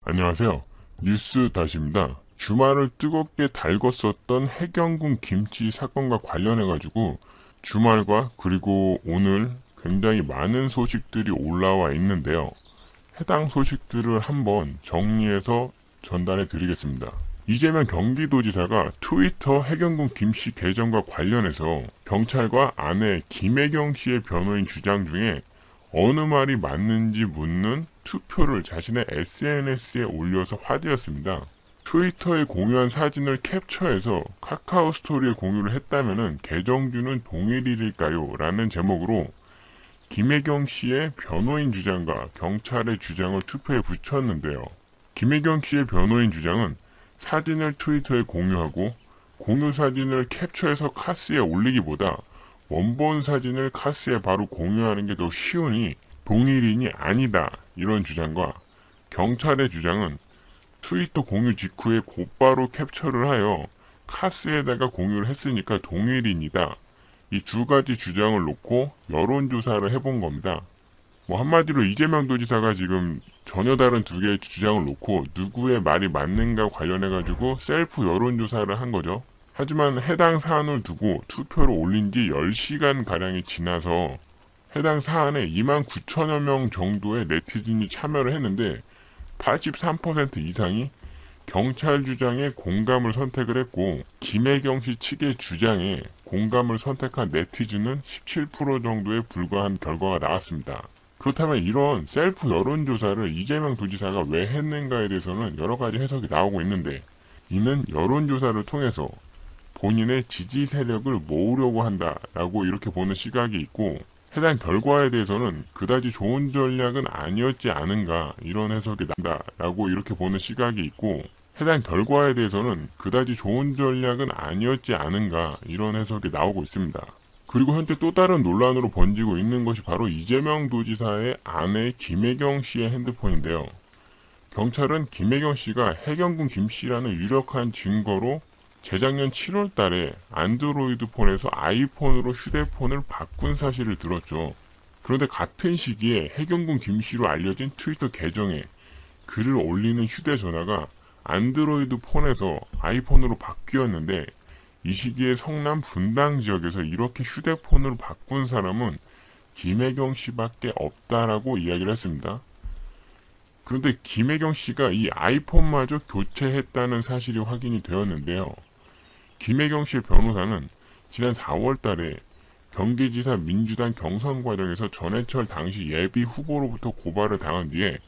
안녕하세요. 뉴스 다시입니다. 주말을 뜨겁게 달궜었던 해경군 김치 사건과 관련해가지고 주말과 그리고 오늘 굉장히 많은 소식들이 올라와 있는데요. 해당 소식들을 한번 정리해서 전달해 드리겠습니다. 이재명 경기도지사가 트위터 해경군 김씨 계정과 관련해서 경찰과 아내 김혜경 씨의 변호인 주장 중에 어느 말이 맞는지 묻는 투표를 자신의 SNS에 올려서 화제였습니다. 트위터에 공유한 사진을 캡처해서 카카오 스토리에 공유를 했다면은 계정주는 동일일일까요? 라는 제목으로 김혜경 씨의 변호인 주장과 경찰의 주장을 투표에 붙였는데요. 김혜경 씨의 변호인 주장은 사진을 트위터에 공유하고 공유 사진을 캡처해서 카스에 올리기보다 원본 사진을 카스에 바로 공유하는 게 더 쉬우니 동일인이 아니다 이런 주장과 경찰의 주장은 트위터 공유 직후에 곧바로 캡처를 하여 카스에다가 공유를 했으니까 동일인이다. 이 두 가지 주장을 놓고 여론조사를 해본 겁니다. 뭐 한마디로 이재명 도지사가 지금 전혀 다른 두 개의 주장을 놓고 누구의 말이 맞는가 관련해가지고 셀프 여론조사를 한 거죠. 하지만 해당 사안을 두고 투표를 올린 지 10시간가량이 지나서 해당 사안에 29,000여 명 정도의 네티즌이 참여를 했는데 83% 이상이 경찰 주장에 공감을 선택을 했고 김혜경 씨 측의 주장에 공감을 선택한 네티즌은 17% 정도에 불과한 결과가 나왔습니다. 그렇다면 이런 셀프 여론조사를 이재명 도지사가 왜 했는가에 대해서는 여러 가지 해석이 나오고 있는데 이는 여론조사를 통해서 본인의 지지 세력을 모으려고 한다라고 이렇게 보는 시각이 있고 해당 결과에 대해서는 그다지 좋은 전략은 아니었지 않은가 이런 해석이 난다라고 이렇게 보는 시각이 있고 해당 결과에 대해서는 그다지 좋은 전략은 아니었지 않은가 이런 해석이 나오고 있습니다. 그리고 현재 또 다른 논란으로 번지고 있는 것이 바로 이재명 도지사의 아내 김혜경 씨의 핸드폰인데요. 경찰은 김혜경 씨가 해경군 김 씨라는 유력한 증거로 재작년 7월 달에 안드로이드 폰에서 아이폰으로 휴대폰을 바꾼 사실을 들었죠. 그런데 같은 시기에 해경군 김 씨로 알려진 트위터 계정에 글을 올리는 휴대전화가 안드로이드 폰에서 아이폰으로 바뀌었는데 이 시기에 성남 분당 지역에서 이렇게 휴대폰을 바꾼 사람은 김혜경 씨밖에 없다라고 이야기를 했습니다. 그런데 김혜경 씨가 이 아이폰마저 교체했다는 사실이 확인이 되었는데요. 김혜경 씨의 변호사는 지난 4월 달에 경기지사 민주당 경선 과정에서 전해철 당시 예비 후보로부터 고발을 당한 뒤에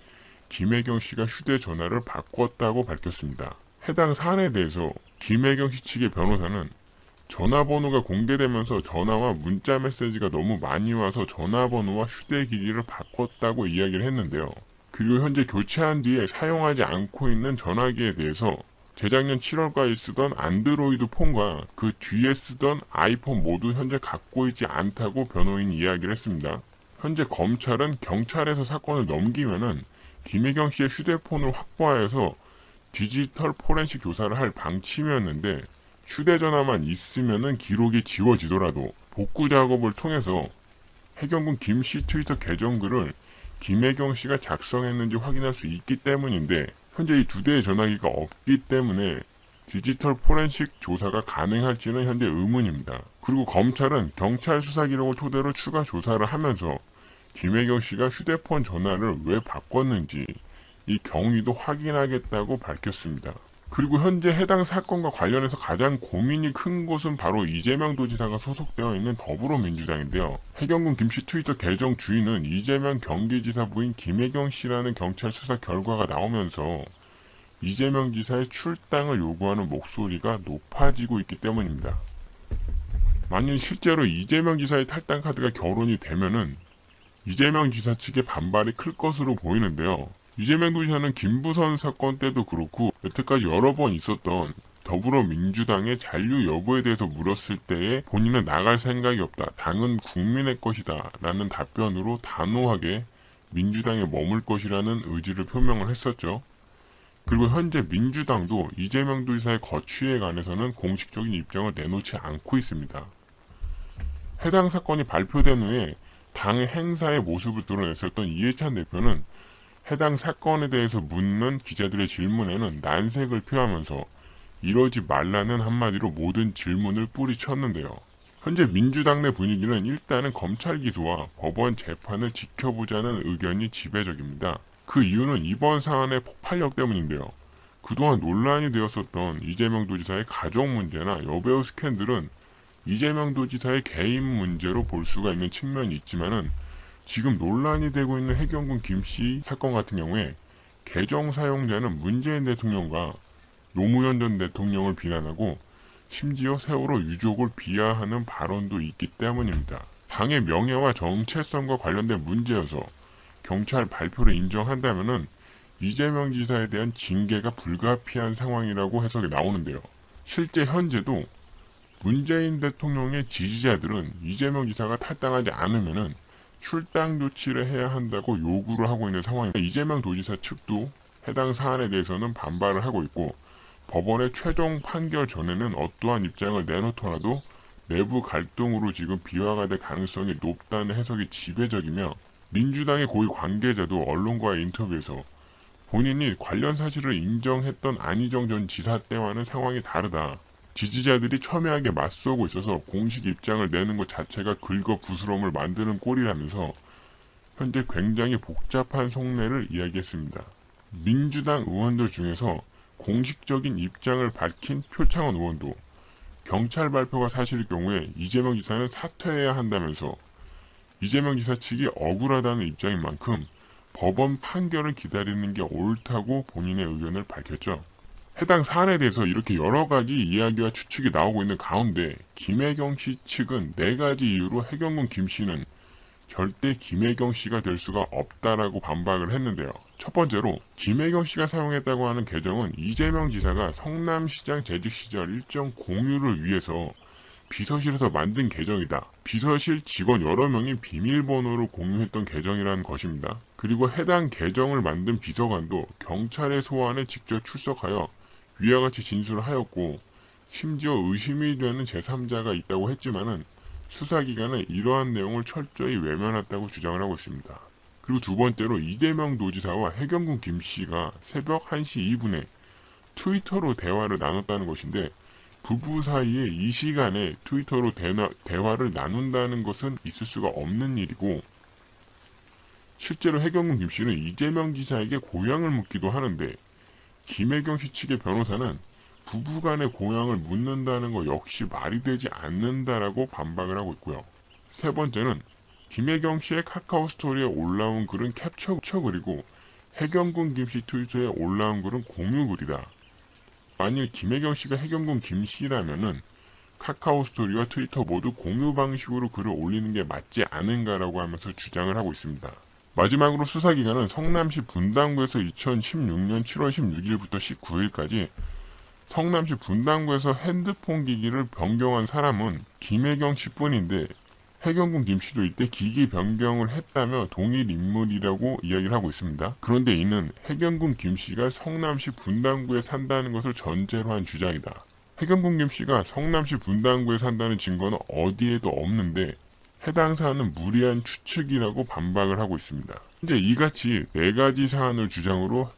김혜경 씨가 휴대전화를 바꿨다고 밝혔습니다. 해당 사안에 대해서 김혜경 씨 측의 변호사는 전화번호가 공개되면서 전화와 문자 메시지가 너무 많이 와서 전화번호와 휴대기기를 바꿨다고 이야기를 했는데요. 그리고 현재 교체한 뒤에 사용하지 않고 있는 전화기에 대해서 재작년 7월까지 쓰던 안드로이드 폰과 그 뒤에 쓰던 아이폰 모두 현재 갖고 있지 않다고 변호인이 이야기를 했습니다. 현재 검찰은 경찰에서 사건을 넘기면은 김혜경 씨의 휴대폰을 확보하여서 디지털 포렌식 조사를 할 방침이었는데 휴대전화만 있으면은 기록이 지워지더라도 복구 작업을 통해서 해경군 김씨 트위터 계정 글을 김혜경 씨가 작성했는지 확인할 수 있기 때문인데 현재 이 두 대의 전화기가 없기 때문에 디지털 포렌식 조사가 가능할지는 현재 의문입니다. 그리고 검찰은 경찰 수사 기록을 토대로 추가 조사를 하면서 김혜경 씨가 휴대폰 전화를 왜 바꿨는지 이 경위도 확인하겠다고 밝혔습니다. 그리고 현재 해당 사건과 관련해서 가장 고민이 큰 곳은 바로 이재명 도지사가 소속되어 있는 더불어민주당인데요. 해경군 김씨 트위터 계정 주인은 이재명 경기지사 부인 김혜경 씨라는 경찰 수사 결과가 나오면서 이재명 지사의 출당을 요구하는 목소리가 높아지고 있기 때문입니다. 만일 실제로 이재명 지사의 탈당 카드가 결혼이 되면은 이재명 지사 측의 반발이 클 것으로 보이는데요. 이재명 도지사는 김부선 사건 때도 그렇고 여태까지 여러 번 있었던 더불어민주당의 잔류 여부에 대해서 물었을 때에 본인은 나갈 생각이 없다. 당은 국민의 것이다. 라는 답변으로 단호하게 민주당에 머물 것이라는 의지를 표명을 했었죠. 그리고 현재 민주당도 이재명 도지사의 거취에 관해서는 공식적인 입장을 내놓지 않고 있습니다. 해당 사건이 발표된 후에 당 행사의 모습을 드러냈었던 이해찬 대표는 해당 사건에 대해서 묻는 기자들의 질문에는 난색을 표하면서 이러지 말라는 한마디로 모든 질문을 뿌리쳤는데요. 현재 민주당 내 분위기는 일단은 검찰 기소와 법원 재판을 지켜보자는 의견이 지배적입니다. 그 이유는 이번 사안의 폭발력 때문인데요. 그동안 논란이 되었었던 이재명 도지사의 가족 문제나 여배우 스캔들은 이재명 도지사의 개인 문제로 볼 수가 있는 측면이 있지만은 지금 논란이 되고 있는 해경군 김씨 사건 같은 경우에 계정 사용자는 문재인 대통령과 노무현 전 대통령을 비난하고 심지어 세월호 유족을 비하하는 발언도 있기 때문입니다. 당의 명예와 정체성과 관련된 문제여서 경찰 발표를 인정한다면은 이재명 지사에 대한 징계가 불가피한 상황이라고 해석이 나오는데요. 실제 현재도 문재인 대통령의 지지자들은 이재명 지사가 탈당하지 않으면은 출당 조치를 해야 한다고 요구를 하고 있는 상황입니다. 이재명 도지사 측도 해당 사안에 대해서는 반발을 하고 있고 법원의 최종 판결 전에는 어떠한 입장을 내놓더라도 내부 갈등으로 지금 비화가 될 가능성이 높다는 해석이 지배적이며 민주당의 고위 관계자도 언론과의 인터뷰에서 본인이 관련 사실을 인정했던 안희정 전 지사 때와는 상황이 다르다. 지지자들이 첨예하게 맞서고 있어서 공식 입장을 내는 것 자체가 긁어부스럼을 만드는 꼴이라면서 현재 굉장히 복잡한 속내를 이야기했습니다. 민주당 의원들 중에서 공식적인 입장을 밝힌 표창원 의원도 경찰 발표가 사실일 경우에 이재명 지사는 사퇴해야 한다면서 이재명 지사 측이 억울하다는 입장인 만큼 법원 판결을 기다리는 게 옳다고 본인의 의견을 밝혔죠. 해당 사안에 대해서 이렇게 여러 가지 이야기와 추측이 나오고 있는 가운데 김혜경 씨 측은 4가지 이유로 해경군 김 씨는 절대 김혜경 씨가 될 수가 없다라고 반박을 했는데요. 첫 번째로 김혜경 씨가 사용했다고 하는 계정은 이재명 지사가 성남시장 재직 시절 일정 공유를 위해서 비서실에서 만든 계정이다. 비서실 직원 여러 명이 비밀번호로 공유했던 계정이라는 것입니다. 그리고 해당 계정을 만든 비서관도 경찰의 소환에 직접 출석하여 위와 같이 진술을 하였고 심지어 의심이 되는 제3자가 있다고 했지만은 수사기관은 이러한 내용을 철저히 외면했다고 주장을 하고 있습니다. 그리고 두 번째로 이재명 도지사와 해경군 김씨가 새벽 1시 2분에 트위터로 대화를 나눴다는 것인데 부부 사이에 이 시간에 트위터로 대화를 나눈다는 것은 있을 수가 없는 일이고 실제로 해경군 김씨는 이재명 지사에게 고향을 묻기도 하는데 김혜경 씨 측의 변호사는 부부간의 고향을 묻는다는 것 역시 말이 되지 않는다라고 반박을 하고 있고요. 세 번째는 김혜경 씨의 카카오 스토리에 올라온 글은 캡처 그리고 해경군 김씨 트위터에 올라온 글은 공유 글이다. 만일 김혜경 씨가 해경군 김씨라면은 카카오 스토리와 트위터 모두 공유 방식으로 글을 올리는 게 맞지 않은가라고 하면서 주장을 하고 있습니다. 마지막으로 수사기관은 성남시 분당구에서 2016년 7월 16일부터 19일까지 성남시 분당구에서 핸드폰 기기를 변경한 사람은 김혜경 씨뿐인데 해경군 김씨도 이때 기기 변경을 했다며 동일 인물이라고 이야기를 하고 있습니다. 그런데 이는 해경군 김씨가 성남시 분당구에 산다는 것을 전제로 한 주장이다. 해경군 김씨가 성남시 분당구에 산다는 증거는 어디에도 없는데 해당 사안은 무리한 추측이라고 반박을 하고 있습니다. 현재 이같이 4가지 사안을 주장으로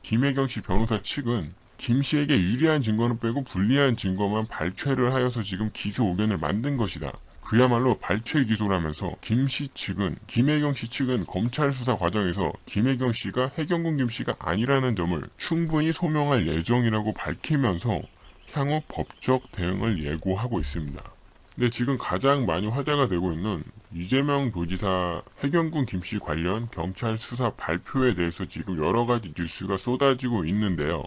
김혜경 씨 변호사 측은 김 씨에게 유리한 증거는 빼고 불리한 증거만 발췌를 하여서 지금 기소 의견을 만든 것이다. 그야말로 발췌 기소라면서 김혜경 씨 측은 검찰 수사 과정에서 김혜경 씨가 해경군 김 씨가 아니라는 점을 충분히 소명할 예정이라고 밝히면서 향후 법적 대응을 예고하고 있습니다. 근데 지금 가장 많이 화제가 되고 있는 이재명 도지사 해경군 김 씨 관련 경찰 수사 발표에 대해서 지금 여러 가지 뉴스가 쏟아지고 있는데요.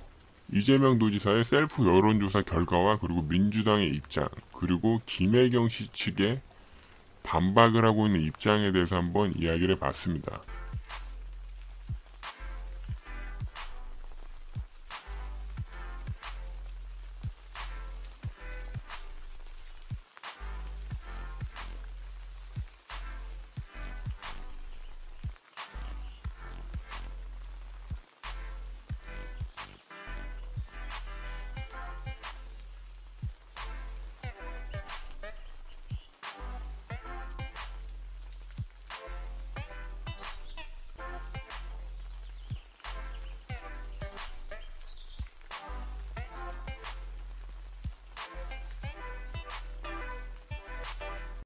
이재명 도지사의 셀프 여론조사 결과와 그리고 민주당의 입장 그리고 김혜경 씨 측의 반박을 하고 있는 입장에 대해서 한번 이야기를 해봤습니다.